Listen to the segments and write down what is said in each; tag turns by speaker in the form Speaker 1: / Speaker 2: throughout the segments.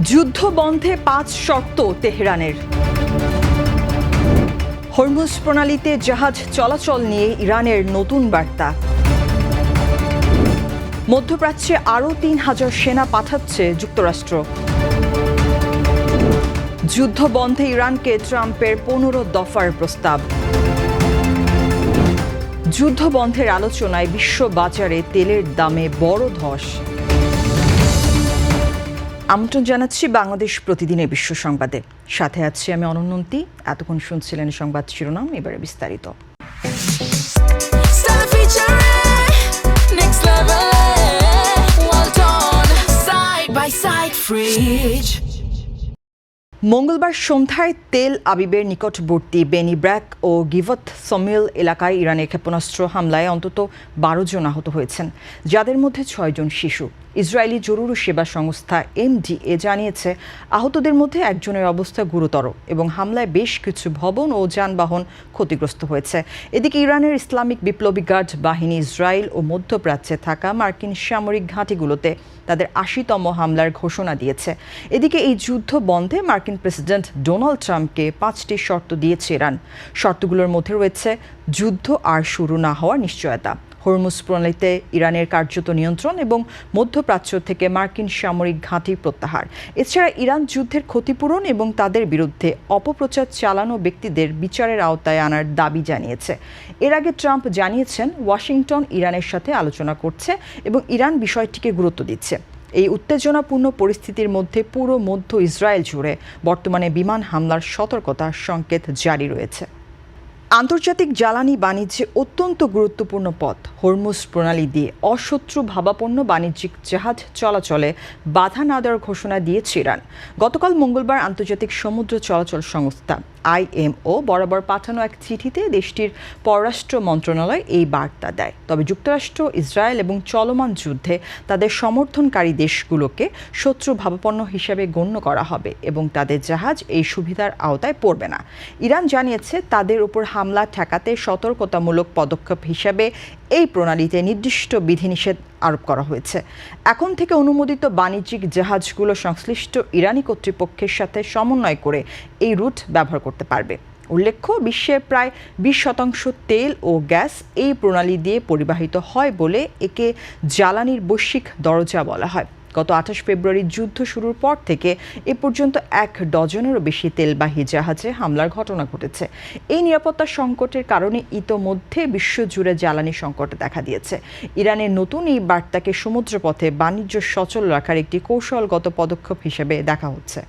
Speaker 1: যুদ্ধ বন্ধে ৫ শর্ত তেহরানের। হরমুজ প্রণালীতে জাহাজ চলাচল নিয়ে ইরানের নতুন বার্তা। মধ্যপ্রাচ্যে আরও ৩,০০০ সেনা পাঠাচ্ছে যুক্তরাষ্ট্র। যুদ্ধ বন্ধে ইরানকে ট্রাম্পের ১৫ দফার প্রস্তাব। যুদ্ধ বন্ধের আলোচনায় বিশ্ববাজারে তেলের দামে বড় ধস। আমন্ত্রণ জানাচ্ছি বাংলাদেশ প্রতিদিনের বিশ্ব সংবাদে। সাথে আছি আমি অনন্যন্তী। এতক্ষণ শুনছিলেন সংবাদ শিরোনাম, এবারে বিস্তারিত। মঙ্গলবার সন্ধ্যায় তেল আবিবের নিকটবর্তী বেনি ব্র্যাক ও গিভত সমিল এলাকায় ইরানের ক্ষেপণাস্ত্র হামলায় অন্তত ১২ জন আহত হয়েছেন, যাদের মধ্যে ৬ জন শিশু। ইসরায়েলি জরুরি সেবা সংস্থা MDA জানিয়েছে আহতদের মধ্যে একজনের অবস্থা গুরুতর এবং হামলায় বেশ কিছু ভবন ও যানবাহন ক্ষতিগ্রস্ত হয়েছে। এদিকে ইরানের ইসলামিক বিপ্লবী গার্ড বাহিনী ইসরায়েল ও মধ্যপ্রাচ্যে থাকা মার্কিন সামরিক ঘাঁটিগুলোতে তাদের ৮০তম হামলার ঘোষণা দিয়েছে। এদিকে এই যুদ্ধ বন্ধে মার্কিন প্রেসিডেন্ট ডোনাল্ড ট্রাম্পকে ৫টি শর্ত দিয়েছে ইরান। শর্তগুলোর মধ্যে রয়েছে যুদ্ধ আর শুরু না হওয়ার নিশ্চয়তা, হরমুজ প্রণালীতে ইরানের কার্যত নিয়ন্ত্রণ এবং মধ্যপ্রাচ্য থেকে মার্কিন সামরিক ঘাঁটি প্রত্যাহার। এছাড়া ইরান যুদ্ধের ক্ষতিপূরণ এবং তাদের বিরুদ্ধে অপপ্রচার চালানো ব্যক্তিদের বিচারের আওতায় আনার দাবি জানিয়েছে। এর আগে ট্রাম্প জানিয়েছেন ওয়াশিংটন ইরানের সাথে আলোচনা করছে এবং ইরান বিষয়টিকে গুরুত্ব দিচ্ছে। এই উত্তেজনাপূর্ণ পরিস্থিতির মধ্যে পুরো মধ্য ইসরায়েল জুড়ে বর্তমানে বিমান হামলার সতর্কতার সংকেত জারি রয়েছে। আন্তর্জাতিক জ্বালানি বাণিজ্যে অত্যন্ত গুরুত্বপূর্ণ পথ হরমুজ প্রণালী দিয়ে অশত্রু ভাবাপন্ন বাণিজ্যিক জাহাজ চলাচলে বাধা না দেওয়ার ঘোষণা দিয়েছে ইরান। গতকাল মঙ্গলবার আন্তর্জাতিক সমুদ্র চলাচল সংস্থা IMO বরাবর পাঠানো এক চিঠিতে দেশটির পররাষ্ট্র মন্ত্রণালয় এই বার্তা দেয়। তবে যুক্তরাষ্ট্র, ইসরায়েল এবং চলমান যুদ্ধে তাদের সমর্থনকারী দেশগুলোকে শত্রু ভাবাপন্ন হিসেবে গণ্য করা হবে এবং তাদের জাহাজ এই সুবিধার আওতায় পড়বে না। ইরান জানিয়েছে তাদের উপর হামলা ঠেকাতে সতর্কতামূলক পদক্ষেপ হিসেবে এই প্রণালীতে নির্দিষ্ট বিধিনিষেধ আরোপ করা হয়েছে। এখন থেকে অনুমোদিত বাণিজ্যিক জাহাজগুলো সংশ্লিষ্ট ইরানি কর্তৃপক্ষের সাথে সমন্বয় করে এই রুট ব্যবহার করতে পারবে। উল্লেখ্য, বিশ্বের প্রায় ২০% তেল ও গ্যাস এই প্রণালী দিয়ে পরিবাহিত হয় বলে একে জ্বালানির বৈশ্বিক দরজা বলা হয়। গত ২৮ ফেব্রুয়ারি যুদ্ধ শুরুর পর থেকে এ পর্যন্ত ১ ডজনেরও বেশি তেলবাহী জাহাজে হামলার ঘটনা ঘটেছে। এই নিরাপত্তা সংকটের কারণে ইতোমধ্যে বিশ্বজুড়ে জ্বালানি সংকট দেখা দিয়েছে। ইরানের নতুন এই বার্তাকে সমুদ্রপথে বাণিজ্য সচল রাখার একটি কৌশলগত পদক্ষেপ হিসেবে দেখা হচ্ছে।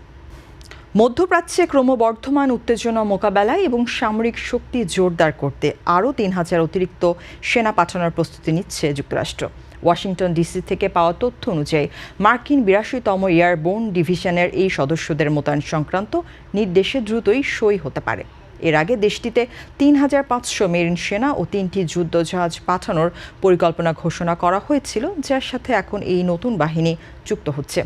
Speaker 1: মধ্যপ্রাচ্যে ক্রমবর্ধমান উত্তেজনা মোকাবেলায় এবং সামরিক শক্তি জোরদার করতে আরও ৩,০০০ অতিরিক্ত সেনা পাঠানোর প্রস্তুতি নিচ্ছে যুক্তরাষ্ট্র। ওয়াশিংটন ডিসি থেকে পাওয়া তথ্য অনুযায়ী মার্কিন ৮২তম এয়ারবোর্ন ডিভিশনের এই সদস্যদের মোতায়েন সংক্রান্ত নির্দেশে দ্রুতই সই হতে পারে। এর আগে দেশটিতে ৩,৫০০ মেরিন সেনা ও ৩টি যুদ্ধজাহাজ পাঠানোর পরিকল্পনা ঘোষণা করা হয়েছিল, যার সাথে এখন এই নতুন বাহিনী যুক্ত হচ্ছে।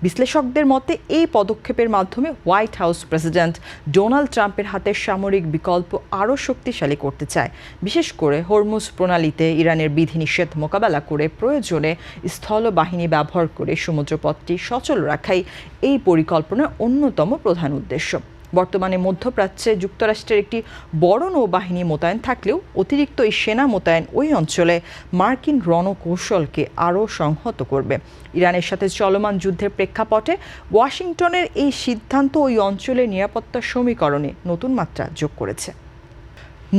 Speaker 1: বিশ্লেষকদের মতে এই পদক্ষেপের মাধ্যমে হোয়াইট হাউস প্রেসিডেন্ট ডোনাল্ড ট্রাম্পের হাতে সামরিক বিকল্প আরও শক্তিশালী করতে চায়, বিশেষ করে হরমুজ প্রণালীতে ইরানের বিধিনিষেধ মোকাবেলা করে প্রয়োজনে স্থল বাহিনী ব্যবহার করে সমুদ্রপথটি সচল রাখাই এই পরিকল্পনার অন্যতম প্রধান উদ্দেশ্য। বর্তমানে মধ্যপ্রাচ্যে যুক্তরাষ্ট্রের একটি বড় নৌবাহিনী মোতায়েন থাকলেও অতিরিক্ত এই সেনা মোতায়েন ওই অঞ্চলে মার্কিন রণকৌশলকে আরও সংহত করবে। ইরানের সাথে চলমান যুদ্ধের প্রেক্ষাপটে ওয়াশিংটনের এই সিদ্ধান্ত ওই অঞ্চলের নিরাপত্তা সমীকরণে নতুন মাত্রা যোগ করেছে।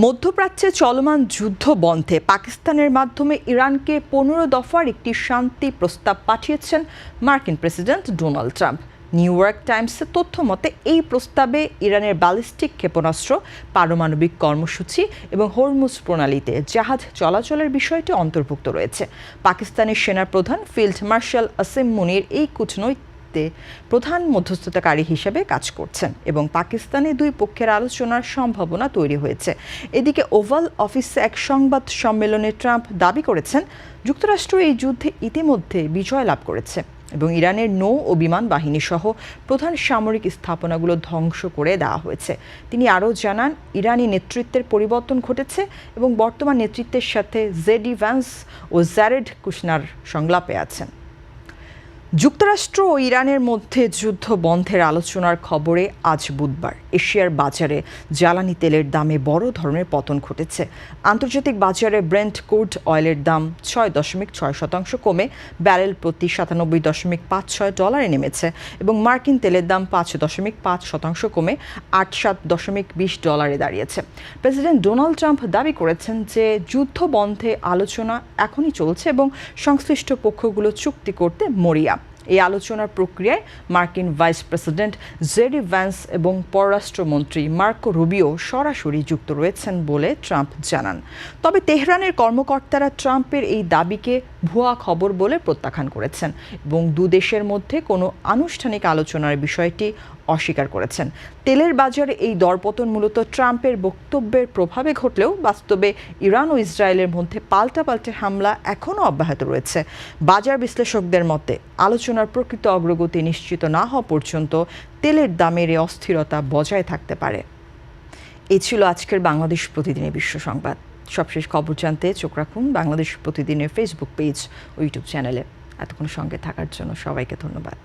Speaker 1: মধ্যপ্রাচ্যে চলমান যুদ্ধ বন্ধে পাকিস্তানের মাধ্যমে ইরানকে ১৫ দফার একটি শান্তি প্রস্তাব পাঠিয়েছেন মার্কিন president Donald Trump. New York টাইমসের তথ্য মতে এই প্রস্তাবে ইরানের ব্যালিস্টিক ক্ষেপণাস্ত্র, পারমাণবিক কর্মসূচি এবং হরমুজ প্রণালীতে জাহাজ চলাচলের বিষয়টি অন্তর্ভুক্ত রয়েছে। পাকিস্তানের সেনাপ্রধান ফিল্ড মার্শাল আসিম মুনির এই কূটনৈতিক প্রধান মধ্যস্থতাকারী হিসেবে কাজ করছেন এবং পাকিস্তানে দুই পক্ষের আলোচনার সম্ভাবনা তৈরি হয়েছে। এদিকে ওভাল অফিসে এক সংবাদ সম্মেলনে ট্রাম্প দাবি করেছেন যুক্তরাষ্ট্র এই যুদ্ধে ইতিমধ্যে বিজয় লাভ করেছে এবং ইরানের নৌ ও বিমান বাহিনী সহ প্রধান সামরিক স্থাপনাগুলো ধ্বংস করে দেওয়া হয়েছে। তিনি আরও জানান, ইরানি নেতৃত্বের পরিবর্তন ঘটেছে এবং বর্তমান নেতৃত্বের সাথে জেডি ভ্যান্স ও জ্যারেড কুশনার সংলাপে আছেন। যুক্তরাষ্ট্র ও ইরানের মধ্যে যুদ্ধ বন্ধের আলোচনার খবরে আজ বুধবার এশিয়ার বাজারে জ্বালানি তেলের দামে বড় ধরনের পতন ঘটেছে। আন্তর্জাতিক বাজারে ব্রেন্ট ক্রুড অয়েলের দাম 6.6% কমে ব্যারেল প্রতি $97.56 নেমেছে এবং মার্কিন তেলের দাম 5.5% কমে $87.20 দাঁড়িয়েছে। প্রেসিডেন্ট ডোনাল্ড ট্রাম্প দাবি করেছেন যে যুদ্ধ বন্ধে আলোচনা এখনই চলছে এবং সংশ্লিষ্ট পক্ষগুলো চুক্তি করতে মরিয়া। এই আলোচনার প্রক্রিয়ায় মার্কিন ভাইস প্রেসিডেন্ট জেডি ভ্যান্স এবং পররাষ্ট্রমন্ত্রী মার্কো রুবিও সরাসরি যুক্ত রয়েছেন বলে ট্রাম্প জানান। তবে তেহরানের কর্মকর্তারা ট্রাম্পের এই দাবিকে ভুয়া খবর বলে প্রত্যাখ্যান করেছেন এবং দুদেশের মধ্যে কোনো আনুষ্ঠানিক আলোচনার বিষয়টি অস্বীকার করেছেন। তেলের বাজারে এই দরপতন মূলত ট্রাম্পের বক্তব্যের প্রভাবে ঘটলেও বাস্তবে ইরান ও ইসরায়েলের মধ্যে পাল্টাপাল্টি হামলা এখনও অব্যাহত রয়েছে। বাজার বিশ্লেষকদের মতে আলোচনার প্রকৃত অগ্রগতি নিশ্চিত না হওয়া পর্যন্ত তেলের দামের এই অস্থিরতা বজায় থাকতে পারে। এই ছিল আজকের বাংলাদেশ প্রতিদিনের বিশ্ব সংবাদ। সবশেষ খবর জানতে চোখ রাখুন বাংলাদেশ প্রতিদিনের ফেসবুক পেজ ও ইউটিউব চ্যানেলে। এতক্ষণ সঙ্গে থাকার জন্য সবাইকে ধন্যবাদ।